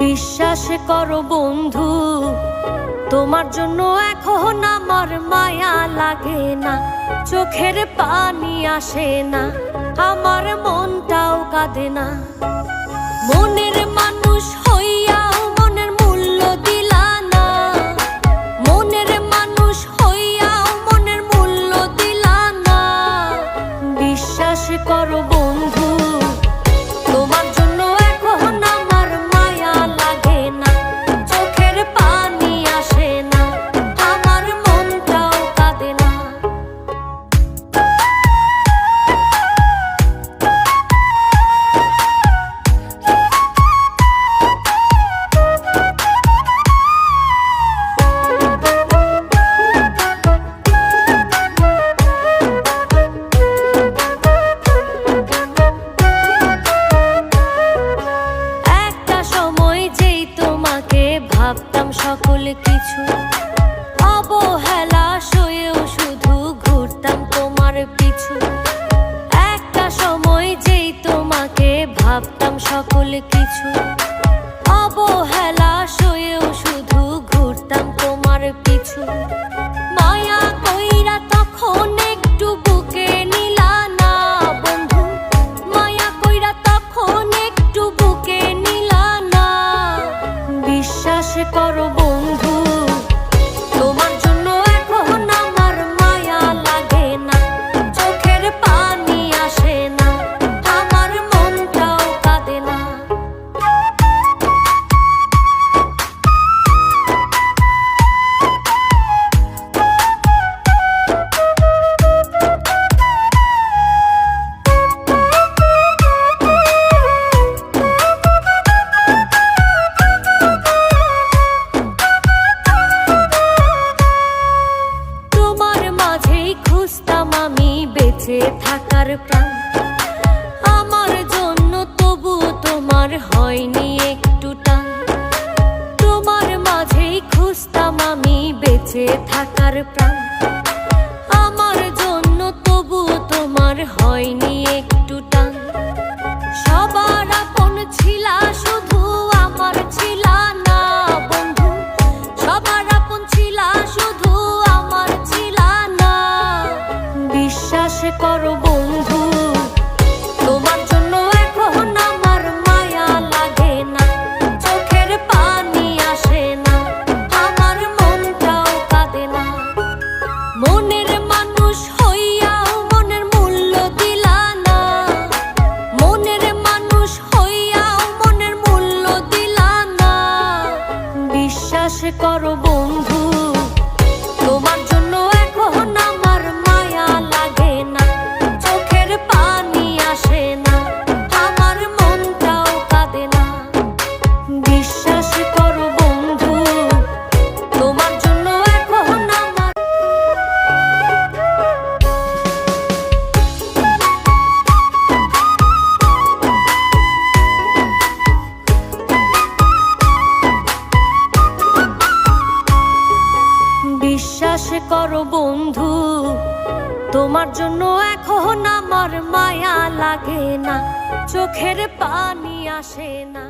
বিশ্বাস করো বন্ধু, তোমার জন্য এখন আমার মায়া লাগে না, চোখের পানি আসে না, আমার মনটাও কাঁদে না। মনের মানুষ হইয়াও মনের মূল্য দিলা না, মনের মানুষ হইয়াও মনের মূল্য দিলা না। বিশ্বাস করো বন্ধু, তোমার জন্য এখন আমার মায়া লাগে না, চোখের পানি আসে না, আমার মনটাও কাঁদে না। ভাবতাম সকল কিছু, অবহেলা সয়েও শুধু ঘুরতাম তোমার পিছু। একটা সময় যেই তোমাকে ভাবতাম সকল কিছু, অবহেলা সয়েও শুধু ঘুরতাম তোমার পিছু। মায়া কইরা তখন একটু বুকে নিলা না বন্ধু, মায়া কইরা তখন একটু বুকে নিলা না। বিশ্বাস করো বন্ধু, তোমার জন্য এখন আমার মায়া লাগে না, চোখের পানি আসে না, আমার মনটাও কাঁদে না। খুঁজতাম আমি বেঁচে থাকার প্রাণ, আমার জন্য তবু তোমার হয়নি একটু টান। তোমার মাঝেই খুঁজতাম আমি বেঁচে থাকার প্রাণ, আমার জন্য তবু তোমার হয়নি একটু টান। সবার আপন ছিলা শুধু আমার ছিলা না বন্ধু, সবার আপন ছিলা শুধু আমার ছিলা না। বিশ্বাস করো বন্ধু, তোমার জন্য এখন আমার মায়া লাগে না, চোখের পানি আসে না, আমার মনটাও কাঁদে না। মনের মানুষ হইয়াও মনের মূল্য দিলা না, মনের মানুষ হইয়াও মনের মূল্য দিলা না। বিশ্বাস করো বন্ধু, তোমার জন্য এখন আমার মায়া লাগে না, চোখের পানি আসে না, আমার মনটাও কাঁদে না। বিশ্বাস করো বন্ধু, তোমার জন্য এখন আমার বিশ্বাস করো বন্ধু, তোমার জন্য এখন আমার মায়া লাগে না, চোখের পানি আসে না।